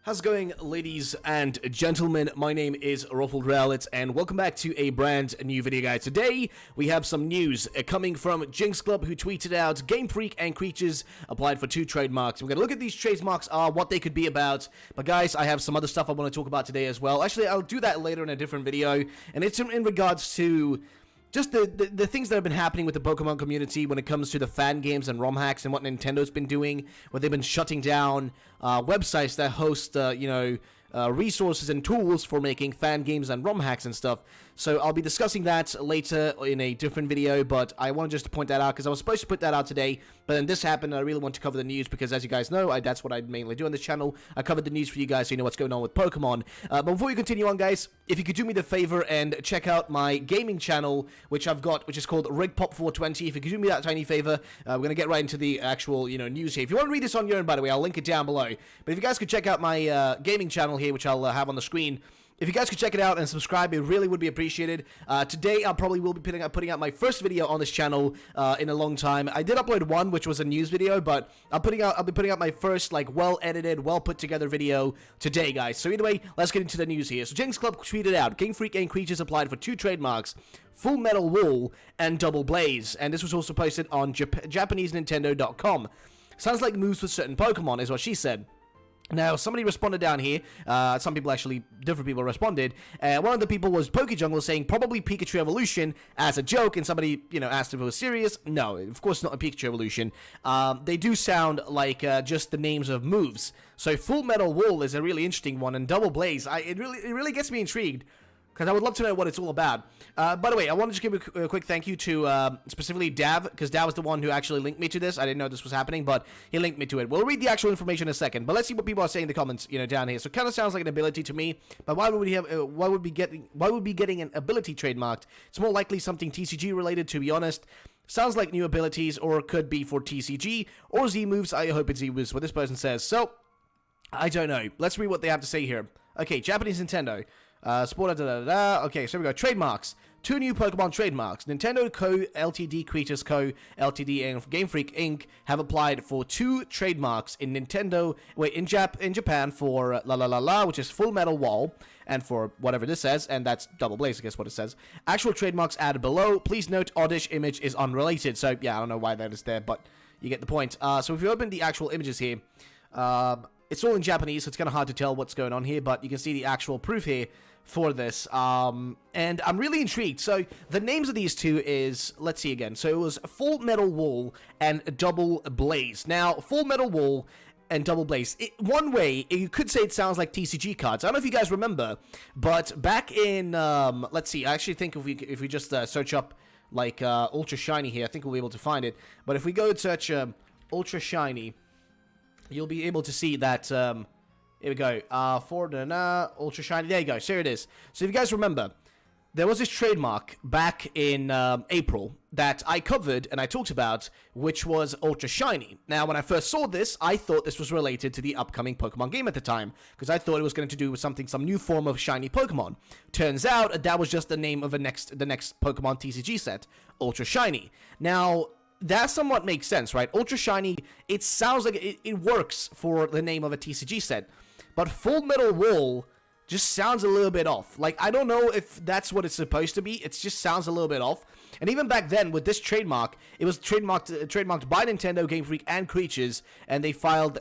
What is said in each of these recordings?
How's it going, ladies and gentlemen? My name is Ruffled Rowlett, and welcome back to a brand new video, guys. Today, we have some news coming from Jinx Club, who tweeted out, Game Freak and Creatures applied for 2 trademarks. We're going to look at these trademarks, what they could be about. But guys, I have some other stuff I want to talk about today as well. Actually, I'll do that later in a different video, and it's in regards to just the things that have been happening with the Pokemon community when it comes to the fan games and ROM hacks and what Nintendo's been doing, where they've been shutting down websites that host, resources and tools for making fan games and ROM hacks and stuff. So I'll be discussing that later in a different video, but I wanted just to point that out because I was supposed to put that out today, but then this happened and I really want to cover the news because, as you guys know, that's what I mainly do on this channel. I covered the news for you guys so you know what's going on with Pokemon. But before we continue on, guys, if you could do me the favor and check out my gaming channel, which I've got, which is called RigPop420. If you could do me that tiny favor, we're going to get right into the actual, news here. If you want to read this on your own, by the way, I'll link it down below. But if you guys could check out my gaming channel here, which I'll have on the screen, if you guys could check it out and subscribe, it really would be appreciated. Today, I probably will be putting out my first video on this channel in a long time. I did upload one, which was a news video, but I'll be putting out my first, well-edited, well-put-together video today, guys. So either way, let's get into the news here. So Jinx Club tweeted out, Game Freak and Creatures applied for 2 trademarks, Full Metal Wool and Double Blaze. And this was also posted on JapaneseNintendo.com. Sounds like moves with certain Pokemon, is what she said. Now, somebody responded down here. Some people actually, different people responded. One of the people was PokeJungle saying probably Pikachu Evolution as a joke, and somebody, asked if it was serious. No, of course not a Pikachu Evolution. They do sound like just the names of moves. So Full Metal Wool is a really interesting one, and Double Blaze, it really gets me intrigued, because I would love to know what it's all about. By the way, I wanted to give a quick thank you to specifically Dav, because Dav was the one who actually linked me to this. I didn't know this was happening, but he linked me to it. We'll read the actual information in a second, but let's see what people are saying in the comments, down here. So it kind of sounds like an ability to me, but why would we getting an ability trademarked? It's more likely something TCG related, to be honest. Sounds like new abilities, or could be for TCG or Z moves. I hope it's Z moves, what this person says. So I don't know. Let's read what they have to say here. Okay, Japanese Nintendo. Okay, so we go. Trademarks. 2 new Pokemon trademarks. Nintendo Co. Ltd, Creatures Co. Ltd, and Game Freak Inc. have applied for 2 trademarks in Japan for which is Full Metal Wall, and for whatever this says, and that's Double Blaze, I guess what it says. Actual trademarks added below. Please note, oddish image is unrelated. So yeah, I don't know why that is there, but you get the point. So if you open the actual images here, it's all in Japanese, so it's kind of hard to tell what's going on here, but you can see the actual proof here for this, and I'm really intrigued. So the names of these 2 is, let's see again, so it was Full Metal Wool and Double Blaze. Now, Full Metal Wool and Double Blaze, one way, you could say it sounds like TCG cards. I don't know if you guys remember, but back in, let's see, I actually think if we just search up, Ultra Shiny here, I think we'll be able to find it, but if we go and search Ultra Shiny, you'll be able to see that, here we go, Ultra Shiny, there you go, so here it is. So if you guys remember, there was this trademark back in April that I covered and I talked about, which was Ultra Shiny. Now, when I first saw this, I thought this was related to the upcoming Pokemon game at the time, because I thought it was going to do with some new form of shiny Pokemon. Turns out, that was just the name of the next Pokemon TCG set, Ultra Shiny. Now, that somewhat makes sense, right? Ultra Shiny, it sounds like it works for the name of a TCG set. But Full Metal Wool just sounds a little bit off. I don't know if that's what it's supposed to be. It just sounds a little bit off. And even back then, with this trademark, it was trademarked by Nintendo, Game Freak, and Creatures, and they filed,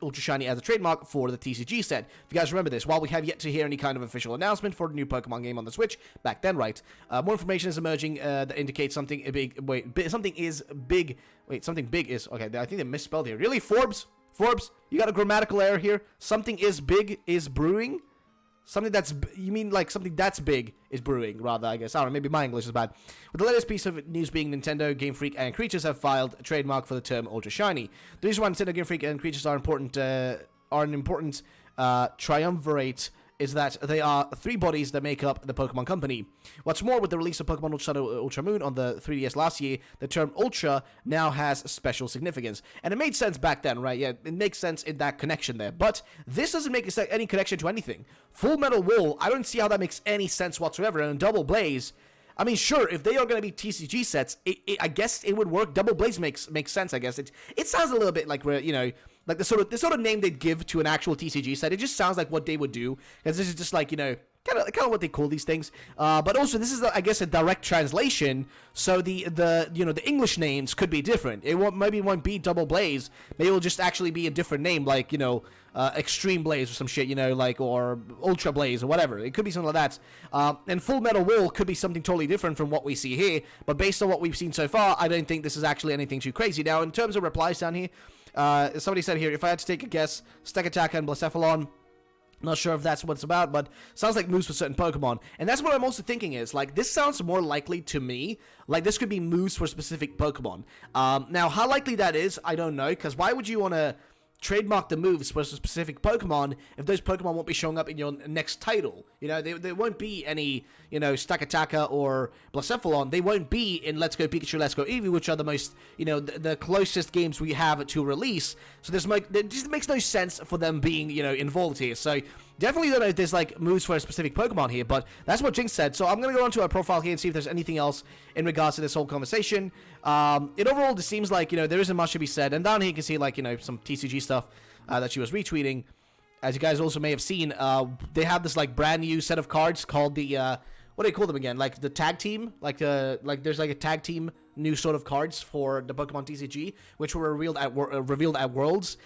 Ultra Shiny as a trademark for the TCG set. If you guys remember this, while we have yet to hear any kind of official announcement for the new Pokemon game on the Switch, back then, right, more information is emerging that indicates something big. Something big is, okay, I think they misspelled here. Really, Forbes, you got a grammatical error here. Something is big is brewing. Something that's, you mean something that's big is brewing, rather, I guess. I don't know, maybe my English is bad. With the latest piece of news being Nintendo, Game Freak, and Creatures have filed a trademark for the term Ultra Shiny. The reason why Nintendo, Game Freak, and Creatures are an important triumvirate is that they are 3 bodies that make up the Pokemon Company. What's more, with the release of Pokemon Ultra Shadow Ultra Moon on the 3DS last year, the term Ultra now has special significance. And it made sense back then, right? Yeah, it makes sense in that connection there. But this doesn't make any connection to anything. Full Metal Wool, I don't see how that makes any sense whatsoever. And Double Blaze, I mean, sure, if they are going to be TCG sets, I guess it would work. Double Blaze makes sense, I guess. It sounds a little bit like, like the sort of name they'd give to an actual TCG set. It just sounds like what they would do, because this is just like, you know, kind of what they call these things. But also this is, I guess, a direct translation, so the you know, the English names could be different. Maybe it won't be Double Blaze. Maybe it'll just actually be a different name, like, you know, Extreme Blaze or some shit, you know, like, or Ultra Blaze or whatever. It could be something like that. And Full Metal Wall could be something totally different from what we see here. But based on what we've seen so far, I don't think this is actually anything too crazy. Now, in terms of replies down here, somebody said here, if I had to take a guess, Stack Attacker and Blacephalon. Not sure if that's what it's about, but sounds like moves for certain Pokemon. And that's what I'm also thinking is, like, this sounds more likely to me, like this could be moves for specific Pokemon. Now, how likely that is, I don't know, because why would you want to trademark the moves for a specific Pokemon if those Pokemon won't be showing up in your next title? You know, there won't be any, you know, Stack Attacker or Blacephalon. They won't be in Let's Go Pikachu, Let's Go Eevee, which are the most, you know, the closest games we have to release. So it just makes no sense for them being, you know, involved here. So definitely don't know if there's, like, moves for a specific Pokemon here, but that's what Jinx said. So I'm going to go onto our profile here and see if there's anything else in regards to this whole conversation. It overall just seems like, you know, there isn't much to be said. And down here you can see, like, you know, some TCG stuff that she was retweeting. As you guys also may have seen, they have this, like, brand new set of cards called the, what do they call them again? Like, the tag team? Like, there's, like, a tag team new sort of cards for the Pokemon TCG, which were revealed at Worlds,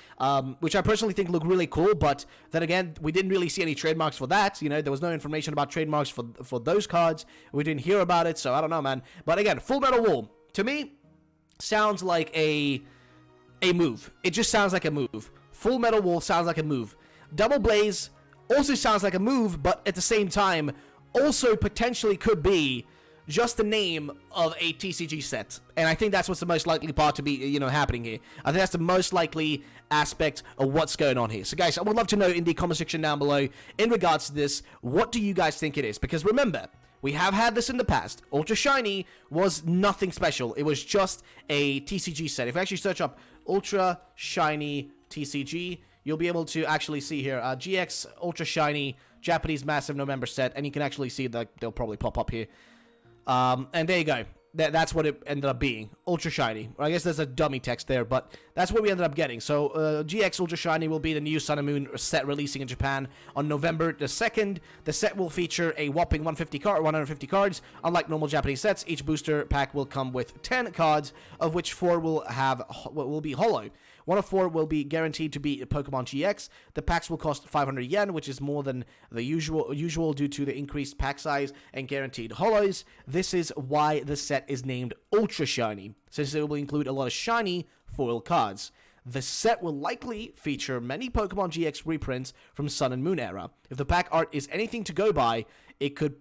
which I personally think look really cool, but then again, we didn't really see any trademarks for that. You know, there was no information about trademarks for those cards. We didn't hear about it, so I don't know, man. But again, Full Metal Wall, to me, sounds like a move. It just sounds like a move. Full Metal Wall sounds like a move. Double Blaze also sounds like a move, but at the same time, also potentially could be just the name of a TCG set. And I think that's what's the most likely part to be, you know, happening here. I think that's the most likely aspect of what's going on here. So guys, I would love to know in the comment section down below, in regards to this, what do you guys think it is? Because remember, we have had this in the past. Ultra Shiny was nothing special. It was just a TCG set. If you actually search up Ultra Shiny TCG, you'll be able to actually see here, GX Ultra Shiny Japanese Massive November set, and you can actually see that they'll probably pop up here. And there you go. That's what it ended up being. Ultra Shiny. I guess there's a dummy text there, but that's what we ended up getting. So, GX Ultra Shiny will be the new Sun and Moon set releasing in Japan on November the 2nd. The set will feature a whopping 150 cards. Unlike normal Japanese sets, each booster pack will come with 10 cards, of which 4 will be holo. 1 of 4 will be guaranteed to be Pokemon GX. The packs will cost 500 yen, which is more than the usual due to the increased pack size and guaranteed holos. This is why the set is named Ultra Shiny, since it will include a lot of shiny foil cards. The set will likely feature many Pokemon GX reprints from Sun and Moon era. If the pack art is anything to go by, it could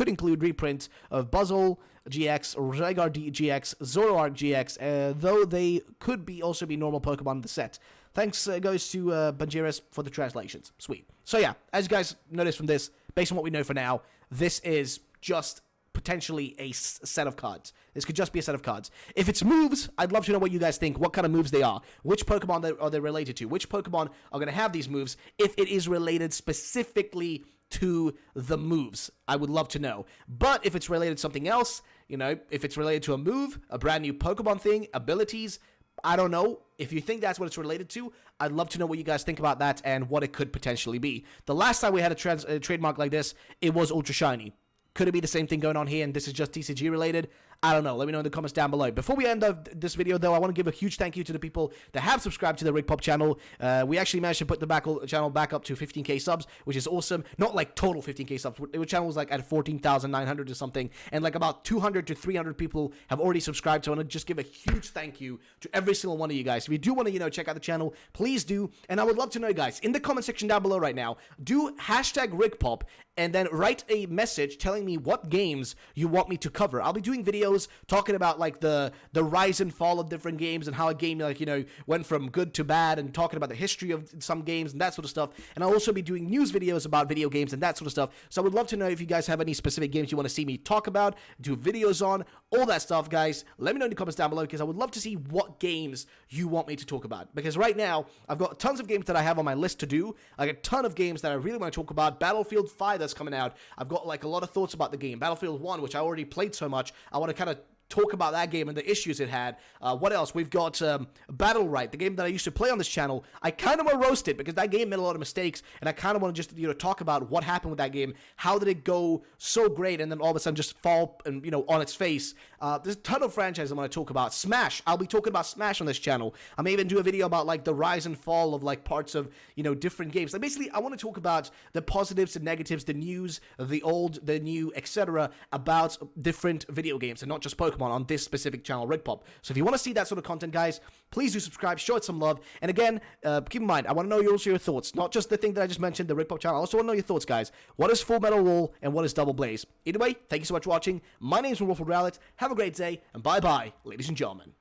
include reprints of Buzzle GX, Rhaegar GX, Zoroark GX, though they could also be normal Pokemon in the set. Thanks goes to Banjiris for the translations. Sweet. So yeah, as you guys notice from this, based on what we know for now, this is just potentially a set of cards. This could just be a set of cards. If it's moves, I'd love to know what you guys think, what kind of moves they are, which Pokemon are they related to, which Pokemon are going to have these moves, if it is related specifically to the moves. I would love to know. But if it's related to something else, you know, if it's related to a move, a brand new Pokemon thing, abilities, I don't know. If you think that's what it's related to, I'd love to know what you guys think about that and what it could potentially be. The last time we had a trademark like this, it was Ultra Shiny. Could it be the same thing going on here and this is just TCG related? I don't know. Let me know in the comments down below. Before we end this video, though, I want to give a huge thank you to the people that have subscribed to the Rig Pop channel. We actually managed to put the channel back up to 15k subs, which is awesome. Not like total 15k subs. The channel was like at 14,900 or something, and like about 200 to 300 people have already subscribed. So I want to just give a huge thank you to every single one of you guys. If you do want to, you know, check out the channel, please do. And I would love to know, guys, in the comment section down below right now, do hashtag RigPop and then write a message telling me what games you want me to cover. I'll be doing videos talking about like the rise and fall of different games and how a game, like, you know, went from good to bad, and talking about the history of some games and that sort of stuff. And I'll also be doing news videos about video games and that sort of stuff. So I would love to know if you guys have any specific games you want to see me talk about, do videos on, all that stuff, guys. Let me know in the comments down below, because I would love to see what games you want me to talk about. Because right now, I've got tons of games that I have on my list to do. I got a ton of games that I really want to talk about. Battlefield 5 that's coming out. I've got like a lot of thoughts about the game. Battlefield 1, which I already played so much, I want to kind of talk about that game and the issues it had. What else? We've got Battle Right, the game that I used to play on this channel. I kind of want to roast it because that game made a lot of mistakes, and I kind of want to just talk about what happened with that game. How did it go so great and then all of a sudden just fall and on its face? There's a ton of franchises I want to talk about. Smash. I'll be talking about Smash on this channel. I may even do a video about like the rise and fall of like parts of different games. Like basically, I want to talk about the positives and negatives, the news, the old, the new, etc. about different video games and not just Pokemon on this specific channel, Rigpop. So if you want to see that sort of content, guys, please do subscribe, show it some love. And again, keep in mind, I want to know your thoughts, not just the thing that I just mentioned, the Rigpop channel. I also want to know your thoughts, guys. What is Full Metal Wall and what is Double Blaze? Either way, thank you so much for watching. My name is Rumour. Have a great day, and bye-bye, ladies and gentlemen.